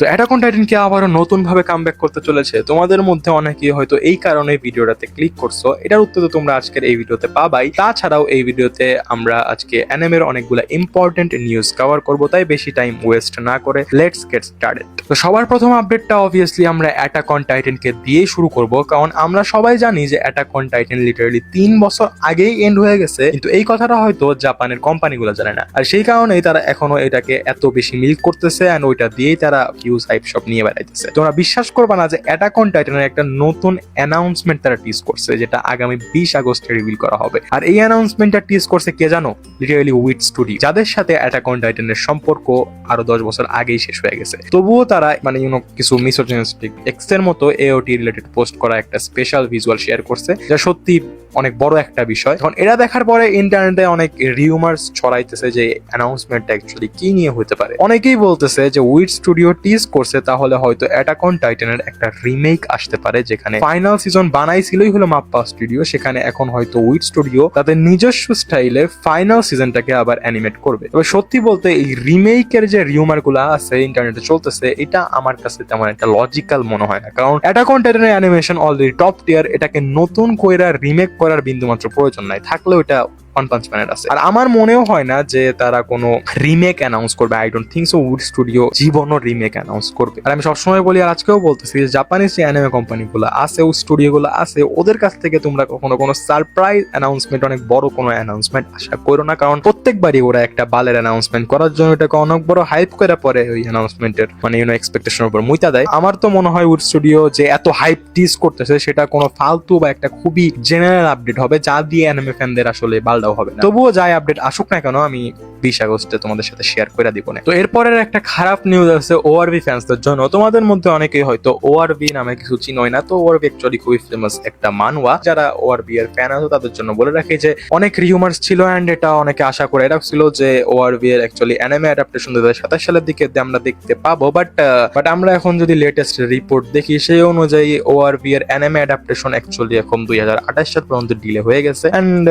তো attack on Titan কি আবারও নতুন ভাবে কামব্যাক করতে চলেছে? তোমাদের মধ্যে অনেকেই হয়তো এই কারণে ভিডিওটাতে ক্লিক করছো। এটার উত্তর তো তোমরা আজকের এই ভিডিওতে পাবাই। তাছাড়াও এই ভিডিওতে আমরা আজকে অ্যানিমের অনেকগুলো ইম্পর্টেন্ট নিউজ কভার করব, তাই বেশি টাইম ওয়েস্ট না করে লেটস গেট স্টার্টেড। তো সবার প্রথম আপডেটটা অবভিয়াসলি আমরা অ্যাটাক অন টাইটানকে দিয়ে শুরু করব, কারণ আমরা সবাই জানি যে অ্যাটাক অন টাইটান লিটারালি 3 বছর আগেই এন্ড হয়ে গেছে, কিন্তু এই কথাটা হয়তো জাপানের কোম্পানিগুলো জানে না। আর সেই কারণেই তারা এখনো এটাকে এত বেশি মিল্ক করতেছে এন্ড ওইটা দিয়েই তারা ভিউজ হাইপ সব নিয়ে বেড়াইতেছে। তোমরা বিশ্বাস করবা না যে অ্যাটাক অন টাইটানের একটা নতুন অ্যানাউন্সমেন্ট তারা টিজ করছে, যেটা আগামী 20 আগস্টে রিভিল করা হবে। আর এই অ্যানাউন্সমেন্টটা টিজ করছে কে জানো? লিটারালি উইট স্টুডিও, যাদের সাথে অ্যাটাক অন টাইটানের সম্পর্ক আরো 10 বছর আগেই শেষ হয়ে গেছে। তবুও তারা মানে কিছু মিসোজিনিস্টিক এক্স এর মতো এওটি রিলেটেড পোস্ট করা একটা স্পেশাল ভিজুয়াল শেয়ার করছে, যা সত্যি অনেক বড় একটা বিষয়। এখন এটা দেখার পরে ইন্টারনেটে অনেক রিউমার্স ছড়াইতেছে যে অ্যানাউন্সমেন্টটা অ্যাকচুয়ালি কি নিয়ে হতে পারে। অনেকেই বলতেছে যে উইট স্টুডিও টিজ করছে তাহলে হয়তো অ্যাটাক অন টাইটানের একটা রিমেক আসতে পারে, যেখানে ফাইনাল সিজন বানাইছিলই হলো মাপ্পা স্টুডিও, সেখানে এখন হয়তো উইট স্টুডিও তাদের নিজস্ব স্টাইলে ফাইনাল সিজনটাকে আবার অ্যানিমেট করবে। তবে সত্যি বলতে এই রিমেকের যে রিউমার গুলা আছে ইন্টারনেটে চলতেছে, এটা আমার কাছে তেমন একটা লজিক্যাল মনে হয় না, কারণ অ্যাটাক অন টাইটানের অ্যানিমেশন অলরেডি টপ টিয়ার। এটাকে নতুন কইরা রিমেক করার বিন্দুমাত্র প্রয়োজন নাই, থাকলেও এটা ওয়ান পাঞ্চ ম্যানের আছে। আর আমার মনেও হয় না যে তারা কোনো রিমেক অ্যানাউন্স করবে। I don't think so wood studio জীবনও রিমেক অ্যানাউন্স করবে। আর আমি সবসময় বলি, আর আজকেও বলতেছি, যে জাপানিজ যে অ্যানিমে কোম্পানিগুলো আছে, ও স্টুডিওগুলো আছে, ওদের কাছ থেকে তোমরা কখনো কোনো সারপ্রাইজ অ্যানাউন্সমেন্ট, অনেক বড় কোনো অ্যানাউন্সমেন্ট আশা করো না, কারণ প্রত্যেকবারই ওরা একটা বালের অ্যানাউন্সমেন্ট করার জন্য এটাকে অনেক বড় হাইপ করে পরে ওই অ্যানাউন্সমেন্টের মানে এক্সপেকটেশনের উপর মুইতা দেয়। আমার তো মনে হয় উড স্টুডিও যে এত হাইপ টিজ করতেছে সেটা কোনো ফালতু বা একটা খুবই জেনারেল আপডেট হবে, যা দিয়ে অ্যানিমে ফ্যানদের আসলে বালডাও হবে না। তবুও যাই আপডেট আসুক না কেন, আমি 20 আগস্টে তোমাদের সাথে শেয়ার করে দিব না। তো এরপরের একটা খারাপ নিউজ আছে ওআরভি ফ্যান্সদের জন্য। তোমাদের মধ্যে অনেকেই হয়তো ওআরভি নামে কিছু চিনোই না। তো ওআরভি অ্যাকচুয়ালি খুবই ফেমাস একটা মানওয়া। যারা ওআরভি এর ফ্যান আছে তাদের জন্য বলে রাখি যে অনেক রিউমার্স ছিল এন্ড এটা অনেকে আশা করে রাখছিল যে ওআরভি এর অ্যাকচুয়ালি অ্যানিমে অ্যাডাপ্টেশন 2027 সালের দিকে আমরা দেখতে পাবো, বাট আমরা এখন যদি লেটেস্ট রিপোর্ট দেখি সেই অনুযায়ী ওআরভি এর অ্যানিমে অ্যাডাপ্টেশন অ্যাকচুয়ালি এখন 2028 সাল পর্যন্ত ডিলে হয়ে গেছে। এন্ড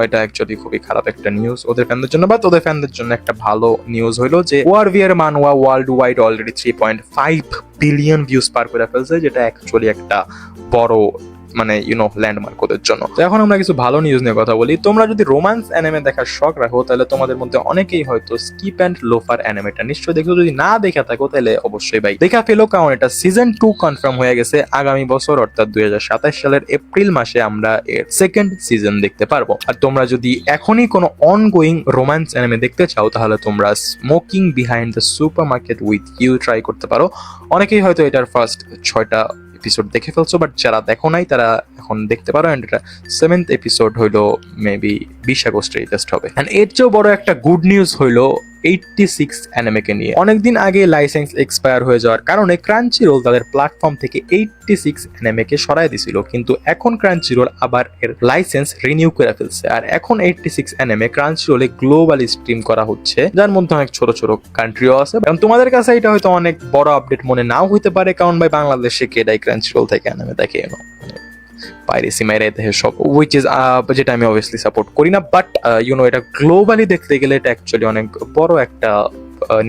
এটা অ্যাকচুয়ালি খুবই খারাপ একটা নিউজ ওদের ফ্যানদের জন্য। বাট ওদের ফ্যানদের জন্য একটা ভালো নিউজ হইলো যে ওআরভি এর manhwa world wide already 3.5 billion views পার করে ফেলছে, যেটা অ্যাকচুয়ালি একটা বড় মানে ল্যান্ডমার্ক ওদের জন্য। তো এখন আমরা কিছু ভালো নিউজ নিয়ে কথা বলি। তোমরা যদি রোমান্স অ্যানিমে দেখার শখ রাখো, তাহলে তোমাদের মধ্যে অনেকেই হয়তো স্কিপ অ্যান্ড লোফার অ্যানিমেটা নিশ্চয়ই দেখো। যদি না দেখে থাকো তাহলে অবশ্যই ভাই দেখা ফেলো, কারণ এটা সিজন 2 কনফার্ম হয়ে গেছে। আগামী বছর অর্থাৎ 2027 সালের এপ্রিল মাসে আমরা এর সেকেন্ড সিজন দেখতে পারবো। আর তোমরা যদি এখনই কোনো অনগোয়িং রোমান্স অ্যানিমে দেখতে চাও, তাহলে তোমরা smoking behind the super market with you try করতে পারো। অনেকেই হয়তো এটার ফার্স্ট 6টা এপিসোড দেখে ফেলছো, বাট যারা দেখো নাই তারা এখন দেখতে পারো। এন্ড এটা 7th এপিসোড হইলো মেবি 20 আগস্টে রিলিজ হবে। এন্ড এর চেয়েও বড় একটা গুড নিউজ হইলো 86 অ্যানিমেকে নিয়ে। অনেকদিন আগে লাইসেন্স এক্সপায়ার হয়ে যাওয়ার কারণে ক্রাঞ্চিরোল তাদের প্ল্যাটফর্ম থেকে 86 অ্যানিমেকে সরাই দিছিল, কিন্তু এখন ক্রাঞ্চিরোল আবার এর লাইসেন্স রিনিউ করে ফেলছে। আর এখন 86 অ্যানিমে ক্রাঞ্চিরোলে গ্লোবালি স্ট্রিম করা হচ্ছে, যার মধ্যে অনেক ছোট ছোট কান্ট্রিও আছে। এবং তোমাদের কাছে এটা হয়তো অনেক বড় আপডেট মনে নাও হইতে পারে, কারণ ভাই বাংলাদেশে কে দেয় ক্রাঞ্চিরোল থেকে অ্যানিমে দেখে পাইরেসি মাইরে দেখে সব, উইচ ইজ যেটা আমি অবভিয়াসলি সাপোর্ট করি না। বাট এটা গ্লোবালি দেখতে গেলে এটা অ্যাকচুয়ালি অনেক বড় একটা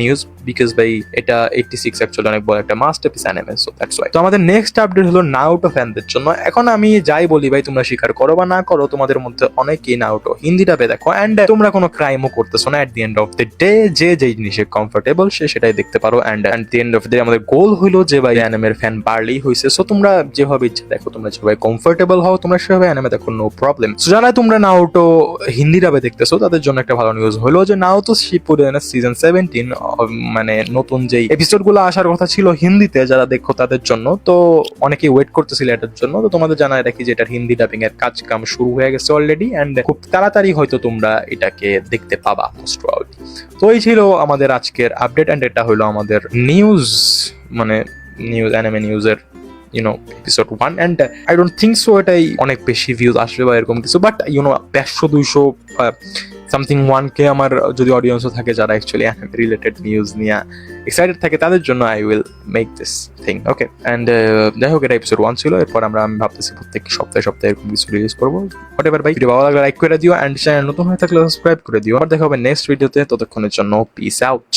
নিউজ, বিকজ ভাই এটা 86 অ্যাকচুয়ালি অনেক বড় একটা masterpiece anime. So that's why. তো আমাদের নেক্সট আপডেট হলো নারুটো ফ্যানদের জন্য। এখন আমি যাই বলি ভাই, তোমরা স্বীকার করো বা না করো, তোমাদের মধ্যে অনেকেই নারুটো হিন্দি ডাবে দেখো এন্ড তোমরা কোনো ক্রাইমও করতেছো না। At the end of the day যে যেই জিনিসে কমফোর্টেবল সে সেটাই দেখতে পারো। And the end of the day আমাদের গোল হইলো যে ভাই অ্যানিমের ফ্যান বাড়লেই হইছে। সো তোমরা যেভাবে ইচ্ছা দেখো, তোমরা যেভাবে কমফোর্টেবল হও তোমরা সেভাবে অ্যানিমে দেখো, নো প্রবলেম। সো যারা তোমরা নারুটো হিন্দি ডাবে দেখতেছো তাদের জন্য একটা ভালো নিউজ হলো যে নারুতো শিপুডেন সিজন 17 মানে নতুন যেই এপিসোড গুলো আসার কথা ছিল হিন্দিতে, যারা দেখো তাদের জন্য, তো অনেকেই ওয়েট করতেছিল এটার জন্য। তো তোমাদের জানাই রাখি যে এটার হিন্দি ডাবিং এর কাম শুরু হয়ে গেছে অলরেডি, এন্ড খুব তাড়াতাড়ি হয়তো তোমরা এটাকে দেখতে পাবা মোস্ট প্রবাবলি। তো এই ছিল আমাদের আজকের আপডেট, এন্ড এটা হলো আমাদের নিউজ মানে নিউজ অ্যানিমে নিউজের episode 1। And I don't think so এটাই অনেক বেশি ভিউজ আসবে বা এরকম কিছু, বাট 150-200 সামথিং 1K আমার যদি অডিয়েন্সও থাকে যারা অ্যাকচুয়ালি রিলেটেড নিউজ নিয়ে এক্সাইটেড থাকে, তাদের জন্য I will make this thing. Okay, and যাই হোক, এটা এপিসোড 1 ছিল। এরপর আমি ভাবতেছি প্রত্যেক সপ্তাহে এরকম কিছু রিলিজ করবো। হোয়াটএভার ভাই, ভিডিও ভালো লাগলে লাইক করে দিও, অ্যান্ড চ্যানেল নতুন হয়ে থাকলে সাবস্ক্রাইব করে দিও। আর দেখা হবে নেক্সট ভিডিওতে। ততক্ষণের জন্য পিস আউট।